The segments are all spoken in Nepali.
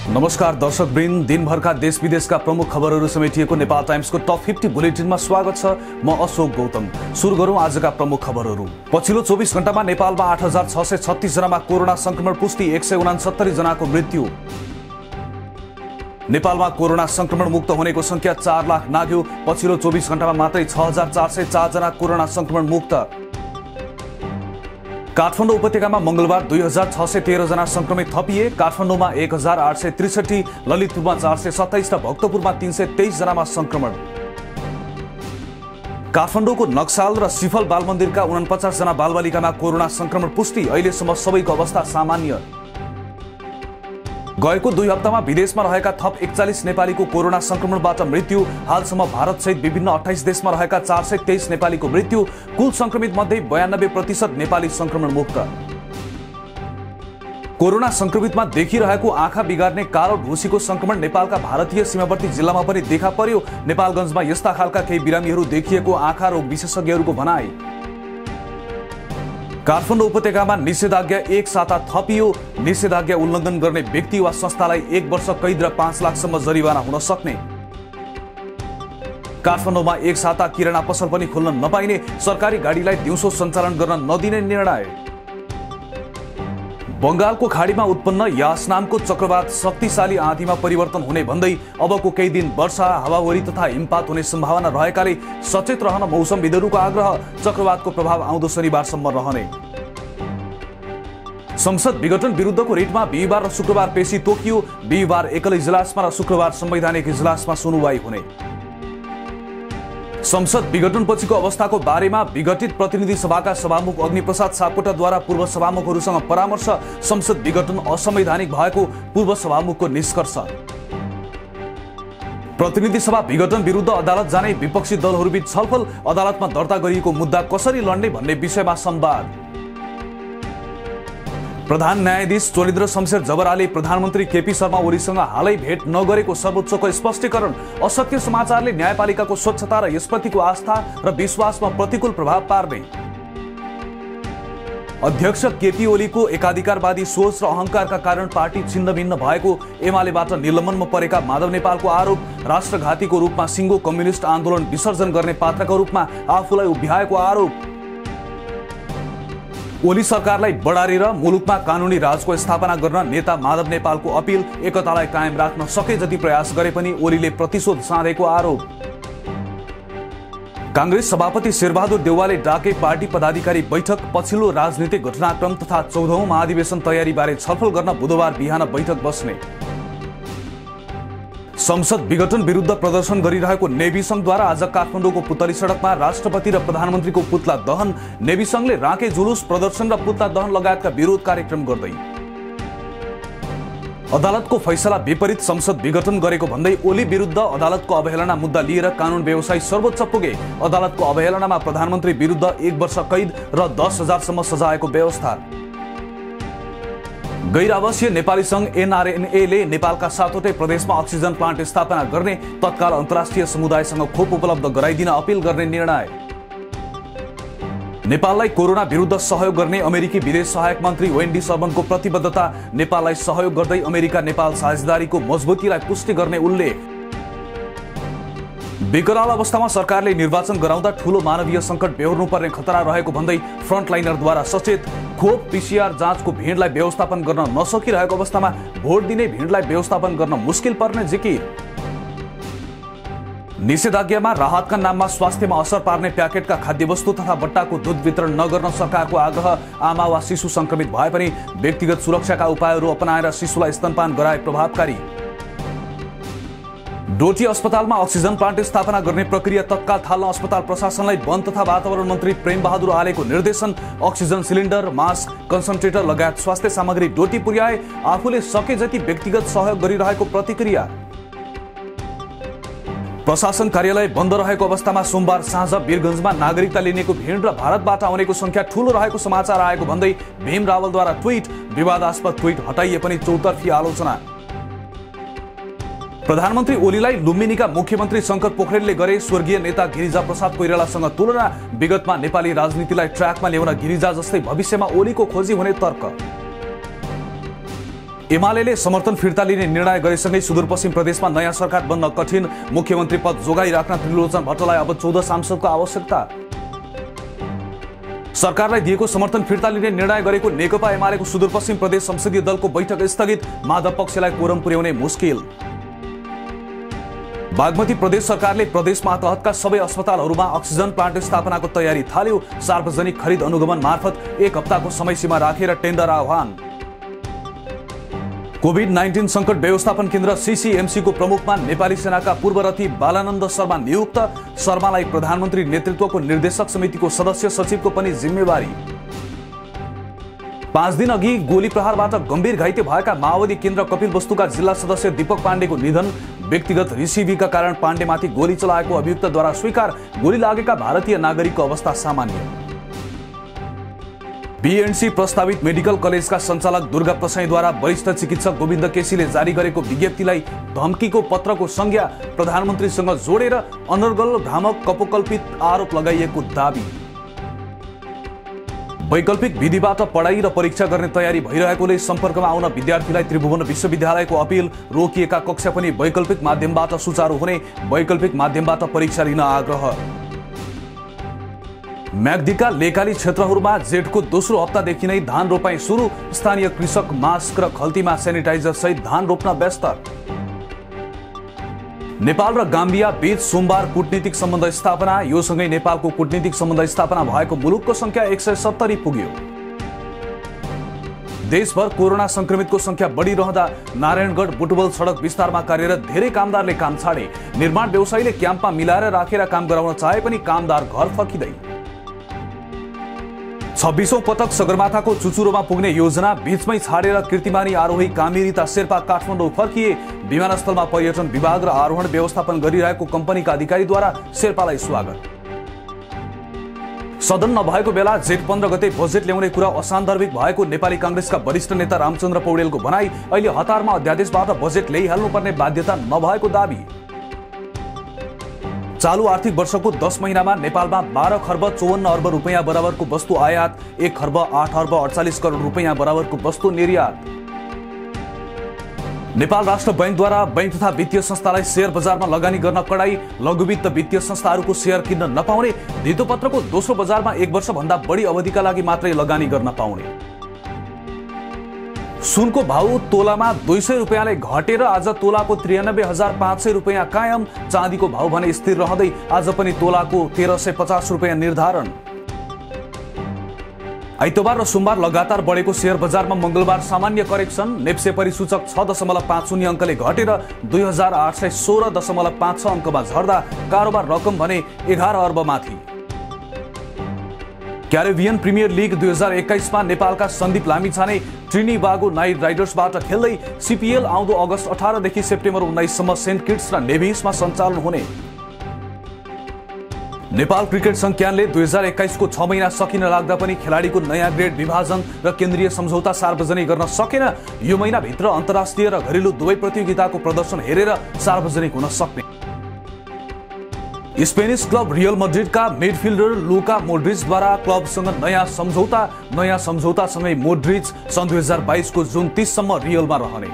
नमस्कार दर्शकवृन्द, दिनभरका देश विदेशका प्रमुख खबरहरू समेटिएको नेपाल टाइम्सको टप 50 बुलेटिनमा स्वागत छ। म अशोक गौतम। सुरु गरौँ आजका प्रमुख खबरहरू। पछिल्लो 24 घण्टामा नेपालमा 8636 जनामा कोरोना संक्रमण पुष्टि, 169 जनाको मृत्यु। नेपालमा कोरोना संक्रमण मुक्त हुनेको संख्या 4 लाख नाग्यो। पछिल्लो 24 घण्टामा मात्रै 6404 जना कोरोना संक्रमण मुक्त। काठमाडौँ उपत्यकामा मंगलबार 2613 जना संक्रमित थपिए। काठमाडौँमा 1863, ललितपुरमा 427 र भक्तपुरमा 323 जनामा संक्रमण। काठमाडौँको नक्साल र सिफल बालमन्दिरका 49 जना बालबालिकामा कोरोना संक्रमण पुष्टि, अहिलेसम्म सबैको अवस्था सामान्य। गएको 2 हप्तामा विदेशमा रहेका थप 41 नेपालीको कोरोना संक्रमणबाट मृत्यु। हालसम्म भारतसहित विभिन्न 28 देशमा रहेका 423 नेपालीको मृत्यु। कुल संक्रमित मध्ये 92% नेपाली संक्रमण मुक्त। कोरोना संक्रमितमा देखिरहेको आँखा बिगार्ने कालो ढुसीको संक्रमण नेपालका भारतीय सीमावर्ती जिल्लामा पनि देखा पर्यो। नेपालगञ्जमा यस्ता खालका केही बिरामीहरू देखिएको आँखा रोग विशेषज्ञहरूको भनाई। काठमाडौँ उपत्यकामा निषेधाज्ञा एक साता थपियो। निषेधाज्ञा उल्लङ्घन गर्ने व्यक्ति वा संस्थालाई 1 वर्ष कैद र 5 लाखसम्म जरिवाना हुन सक्ने। काठमाडौँमा एक साता किराना पसल पनि खोल्न नपाइने, सरकारी गाडीलाई दिउँसो सञ्चालन गर्न नदिने निर्णय। बंगालको खाडीमा उत्पन्न यास नामको चक्रवात शक्तिशाली आँधीमा परिवर्तन हुने भन्दै अबको केही दिन वर्षा, हावाहुरी तथा हिमपात हुने सम्भावना रहेकाले सचेत रहन मौसमविदहरूको आग्रह। चक्रवातको प्रभाव आउँदो शनिबारसम्म रहने। संसद विघटन विरुद्धको रिटमा बिहिबार र शुक्रबार पेशी तोकियो। बिहिबार एकल इजलासमा र शुक्रबार संवैधानिक इजलासमा सुनुवाई हुने। संसद विघटनपछिको अवस्थाको बारेमा विघटित प्रतिनिधि सभाका सभामुख अग्निप्रसाद सापकोटाद्वारा पूर्व सभामुखहरूसँग परामर्श। संसद विघटन असंवैधानिक भएको पूर्व सभामुखको निष्कर्ष। प्रतिनिधि सभा विघटन विरुद्ध अदालत जाने विपक्षी दलहरूबीच छलफल। अदालतमा दर्ता गरिएको मुद्दा कसरी लड्ने भन्ने विषयमा संवाद। प्रधान न्यायाधीश चोलेन्द्र शमशेर जबराले प्रधानमन्त्री केपी शर्मा ओलीसँग हालै भेट नगरेको सर्वोच्चको स्पष्टीकरण। असत्य समाचारले न्यायपालिकाको स्वच्छता र यसप्रतिको आस्था र विश्वासमा प्रतिकूल प्रभाव पार्ने। अध्यक्ष केपी ओलीको एकाधिकारवादी सोच र अहंकारका कारण पार्टी छिन्नभिन्न भएको एमालेबाट निलम्बनमा परेका माधव नेपालको आरोप। राष्ट्रघातीको रूपमा सिङ्गो कम्युनिस्ट आन्दोलन विसर्जन गर्ने पात्रको रूपमा आफूलाई उभ्याएको आरोप। ओली सरकारलाई बढारेर मुलुकमा कानुनी राजको स्थापना गर्न नेता माधव नेपालको अपील। एकतालाई कायम राख्न सके जति प्रयास गरे पनि ओलीले प्रतिशोध साधेको आरोप। कांग्रेस सभापति शेरबहादुर देउवाले डाके पार्टी पदाधिकारी बैठक। पछिल्लो राजनीतिक घटनाक्रम तथा 14औं महाधिवेशन तयारीबारे छलफल गर्न बुधबार बिहान बैठक बस्ने। संसद विघटन विरुद्ध प्रदर्शन गरिरहेको नेभी संघद्वारा आज काठमाडौँको पुतली सडकमा राष्ट्रपति र प्रधानमन्त्रीको पुतला दहन। नेभी संघले राँके जुलुस, प्रदर्शन र पुतला दहन लगायतका विरोध कार्यक्रम गर्दै। अदालतको फैसला विपरीत संसद विघटन गरेको भन्दै ओली विरुद्ध अदालतको अवहेलना मुद्दा लिएर कानून व्यवसायी सर्वोच्च पुगे। अदालतको अवहेलनामा प्रधानमन्त्री विरुद्ध 1 वर्ष कैद र 10,000 सम्म सजायको व्यवस्था। गैर आवासीय नेपाली संघ एनआरएनए नेपालका 7वटै प्रदेशमा अक्सिजन प्लान्ट स्थापना गर्ने, तत्काल अन्तर्राष्ट्रिय समुदायसँग खोप उपलब्ध गराइदिन अपील गर्ने निर्णय। नेपाललाई कोरोना विरुद्ध सहयोग गर्ने अमेरिकी विदेश सहायक मन्त्री वेन्डी सर्मनको प्रतिबद्धता। नेपाललाई सहयोग गर्दै अमेरिका नेपाल साझेदारीको मजबुतीलाई पुष्टि गर्ने उल्लेख। विकराल अवस्थामा सरकारले निर्वाचन गराउँदा ठूलो मानवीय सङ्कट बेहोर्नुपर्ने खतरा रहेको भन्दै फ्रन्टलाइनरद्वारा सचेत। खोप पीसीआर जाँचको भिडलाई व्यवस्थापन गर्न नसकिरहेको अवस्थामा भोट दिने भिडलाई व्यवस्थापन गर्न मुस्किल पर्ने जिकिर। निषेधाज्ञामा राहतका नाममा स्वास्थ्यमा असर पार्ने प्याकेटका खाद्यवस्तु तथा बट्टाको दूध वितरण नगर्न सरकारको आग्रह। आमा वा शिशु संक्रमित भए पनि व्यक्तिगत सुरक्षाका उपायहरू अपनाएर शिशुलाई स्तनपान गराए प्रभावकारी। डोटी अस्पतालमा अक्सिजन प्लान्ट स्थापना गर्ने प्रक्रिया तत्काल थाल्न अस्पताल प्रशासनलाई वन तथा वातावरण मन्त्री प्रेम बहादुर आलेको निर्देशन। अक्सिजन सिलिन्डर, मास्क, कन्सन्ट्रेटर लगायत स्वास्थ्य सामग्री डोटी पुर्याए। आफूले सके जति व्यक्तिगत सहयोग गरिरहेको प्रतिक्रिया। प्रशासन कार्यालय बन्द रहेको अवस्थामा सोमबार साँझ वीरगञ्जमा नागरिकता लिनेको भिड र भारतबाट आउनेको संख्या ठूलो रहेको समाचार आएको भन्दै भीम रावलद्वारा ट्विट। विवादास्पद ट्विट हटाइए पनि चौतर्फी आलोचना। प्रधानमन्त्री ओलीलाई लुम्बिनीका मुख्यमन्त्री शंकर पोखरेलले गरे स्वर्गीय नेता गिरिजा प्रसाद कोइरालासँग तुलना। विगतमा नेपाली राजनीतिलाई ट्र्याकमा ल्याउन गिरिजा जस्तै भविष्यमा ओलीको खोजी हुने तर्क। एमालेले समर्थन फिर्ता लिने निर्णय गरेसँगै सुदूरपश्चिम प्रदेशमा नयाँ सरकार बन्न कठिन, मुख्यमन्त्री पद जोगाइराख्न त्रिलोचन भट्टलाई अब 14 सांसदको आवश्यकता। सरकारलाई दिएको समर्थन फिर्ता लिने निर्णय गरेको नेकपा एमालेको सुदूरपश्चिम प्रदेश संसदीय दलको बैठक स्थगित, माधव पक्षलाई कोरम पुर्याउने मुस्किल। बागमती प्रदेश सरकारले प्रदेश मातहतका सबै अस्पतालहरूमा अक्सिजन प्लान्ट स्थापनाको तयारी थाल्यो, सार्वजनिक खरिद अनुगमन मार्फत 1 हप्ताको समयसीमा राखेर टेन्डर आह्वान। कोभिड-19 संकट व्यवस्थापन केन्द्र सीसीएमसी को प्रमुखमा नेपाली सेनाका पूर्वरथी बालानन्द शर्मा नियुक्त, शर्मालाई प्रधानमन्त्री नेतृत्वको निर्देशक समितिको सदस्य सचिवको पनि जिम्मेवारी। 5 दिन अघि गोली प्रहारबाट गम्भीर घाइते भएका माओवादी केन्द्र कपिलवस्तुका जिल्ला सदस्य दीपक पाण्डेको निधन, व्यक्तिगत रिसिभीका कारण पाण्डेमाथि गोली चलाएको अभियुक्तद्वारा स्वीकार, गोली लागेका भारतीय नागरिकको अवस्था सामान्य। बीएनसी प्रस्तावित मेडिकल कलेजका सञ्चालक दुर्गा प्रसाईद्वारा वरिष्ठ चिकित्सक गोविन्द केसीले जारी गरेको विज्ञप्तिलाई धम्कीको पत्रको संज्ञा, प्रधानमन्त्रीसँग जोडेर अनर्गल भ्रामक कपोकल्पित आरोप लगाइएको दाबी। वैकल्पिक विधिबाट पढाइ र परीक्षा गर्ने तयारी भइरहेकोले सम्पर्कमा आउन विद्यार्थीलाई त्रिभुवन विश्वविद्यालयको अपिल, रोकिएका कक्षा पनि वैकल्पिक माध्यमबाट सुचारू हुने, वैकल्पिक माध्यमबाट परीक्षा लिन आग्रह। म्याग्दीका लेकाली क्षेत्रहरूमा जेठको दोस्रो हप्तादेखि नै धान रोपाई सुरु, स्थानीय कृषक मास्क र खल्तीमा सेनिटाइजर सहित धान रोप्न व्यस्त। नेपाल र गाम्बिया बीच सोमबार कूटनीतिक सम्बन्ध स्थापना, यो सँगै नेपालको कूटनीतिक सम्बन्ध स्थापना भएको मुलुकको संख्या 170 पुग्यो। देशभर कोरोना संक्रमितको संख्या बढिरहँदा नारायणगढ बुटवल सडक विस्तारमा कार्यरत धेरै कामदारले काम छाडे, निर्माण व्यवसायीले क्याम्पमा मिलाएर राखेर काम गराउन चाहे पनि कामदार घर फर्किँदै। 26औं पटक सगरमाथाको चुचुरोमा पुग्ने योजना बीचमै छाडेर कीर्तिमानी आरोही कामिरिता शेर्पा काठमाडौँ फर्किए, विमानस्थलमा पर्यटन विभाग र आरोहण व्यवस्थापन गरिरहेको कम्पनीका अधिकारीद्वारा शेर्पालाई स्वागत। सदन नभएको बेला जेठ 15 गते बजेट ल्याउने कुरा असान्दर्भिक भएको नेपाली कांग्रेसका वरिष्ठ नेता रामचन्द्र पौडेलको भनाई, अहिले हतारमा अध्यादेशबाट बजेट ल्याइहाल्नुपर्ने बाध्यता नभएको दाबी। चालू आर्थिक वर्षको 10 महिनामा नेपालमा 12 खर्ब 54 अर्ब रुपैयाँ बराबरको वस्तु आयात, 1 खर्ब 8 अर्ब 48 करोड रुपैयाँ बराबरको वस्तु निर्यात। नेपाल राष्ट्र बैंकद्वारा बैंक तथा वित्तीय संस्थालाई शेयर बजारमा लगानी गर्न कडाई, लघुवित्त वित्तीय संस्थाहरूको शेयर किन्न नपाउने, धितोपत्रको दोस्रो बजारमा 1 वर्षभन्दा बढी अवधिका लागि मात्रै लगानी गर्न पाउने। सुनको भाउ तोलामा 200 रुपैयाँले घटेर आज तोलाको 93,500 रुपैयाँ कायम, चाँदीको भाउ भने स्थिर रहँदै आज पनि तोलाको 1350 रुपैयाँ निर्धारण। आइतबार र सोमबार लगातार बढेको शेयर बजारमा मंगलबार सामान्य करेक्सन, नेप्से परिसूचक 6.50 अङ्कले घटेर 2816.56 अङ्कमा झर्दा कारोबार रकम भने 11 अर्ब माथि। क्यारिबियन प्रिमियर लिग 2021 मा नेपालका सन्दीप लामिछाने ट्रिनिबागो नाइट राइडर्सबाट खेल्दै सीपीएल आउँदो अगस्त 18 देखि सेप्टेम्बर 19 सम्म सेन्ट किट्स र नेभिसमा सञ्चालन हुने। नेपाल क्रिकेट संघ क्यानले 2021 को 6 महिना सकिन लाग्दा पनि खेलाडीको नयाँ ग्रेड विभाजन र केन्द्रीय सम्झौता सार्वजनिक गर्न सकेन। यो महिनाभित्र अन्तर्राष्ट्रिय र घरेलु दुवै प्रतियोगिताको प्रदर्शन हेरेर सार्वजनिक हुन सक्ने। स्पेनिश क्लब रियल मड्रिडका मिडफिल्डर लुका मोड्रिचद्वारा क्लबसँग नयाँ सम्झौतासँगै मोड्रिच सन् 2022 को जुन 30 सम्म रियलमा रहने।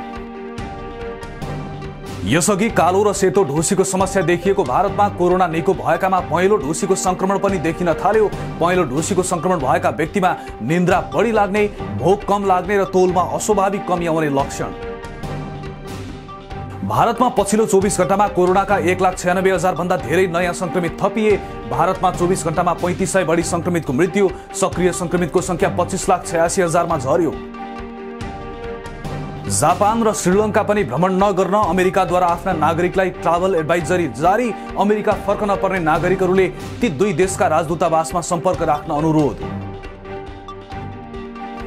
यसअघि कालो र सेतो ढुसीको समस्या देखिएको भारतमा कोरोना निको भएकामा पहेँलो ढुसीको संक्रमण पनि देखिन थाल्यो। पहेँलो ढुसीको संक्रमण भएका व्यक्तिमा निन्द्रा बढी लाग्ने, भोक कम लाग्ने र तौलमा अस्वाभाविक कमी आउने लक्षण। भारतमा पछिल्लो 24 घण्टामा कोरोनाका 1,96,000 भन्दा धेरै नयाँ संक्रमित थपिए। भारतमा 24 घण्टामा 3500 बढी संक्रमितको मृत्यु, सक्रिय संक्रमितको संख्या 25,86,000 मा झर्यो। जापान र श्रीलङ्का पनि भ्रमण नगर्न अमेरिकाद्वारा आफ्ना नागरिकलाई ट्राभल एडभाइजरी जारी, अमेरिका फर्कन पर्ने नागरिकहरूले ती दुई देशका राजदूतावासमा सम्पर्क राख्न अनुरोध।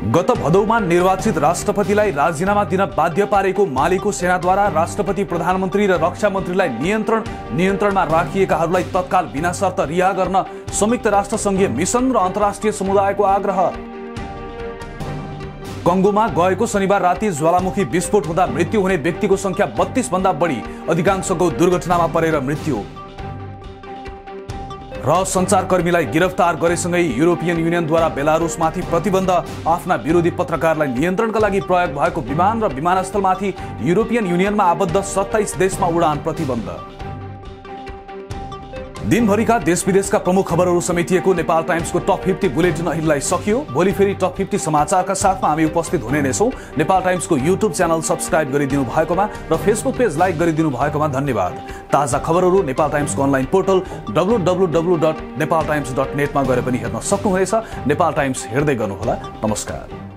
गत भदौमा निर्वाचित राष्ट्रपतिलाई राजीनामा दिन बाध्य पारेको मालीको सेनाद्वारा राष्ट्रपति, प्रधानमन्त्री र रक्षा मन्त्रीलाई नियन्त्रणमा राखिएकाहरूलाई तत्काल बिना शर्त रिहा गर्न संयुक्त राष्ट्र संघीय मिशन र अन्तर्राष्ट्रिय समुदायको आग्रह। कंगोमा गएको शनिबार राति ज्वालामुखी विस्फोट हुँदा मृत्यु हुने व्यक्तिको संख्या 32 भन्दा बढी, अधिकांशको दुर्घटनामा परेर मृत्यु। र सञ्चारकर्मीलाई गिरफ्तार गरेसँगै युरोपियन युनियनद्वारा बेलारुसमाथि प्रतिबन्ध, आफ्ना विरोधी पत्रकारलाई नियन्त्रणका लागि प्रयोग भएको विमान र विमानस्थलमाथि युरोपियन युनियनमा आबद्ध 27 देशमा उडान प्रतिबन्ध। दिनभरिका देश विदेशका प्रमुख खबरहरू समेटिएको नेपाल टाइम्सको टप 50 बुलेटिन अहिलेलाई सकियो। भोलि फेरि टप 50 समाचारका साथमा हामी उपस्थित हुने नै छौँ। नेपाल टाइम्सको युट्युब च्यानल सब्स्क्राइब गरिदिनु भएकोमा र फेसबुक पेज लाइक गरिदिनु भएकोमा धन्यवाद। ताजा खबरहरू नेपाल टाइम्सको अनलाइन पोर्टल www.nepaltimes.net मा गएर पनि हेर्न सक्नुहुनेछ। नेपाल टाइम्स हेर्दै गर्नुहोला। नमस्कार।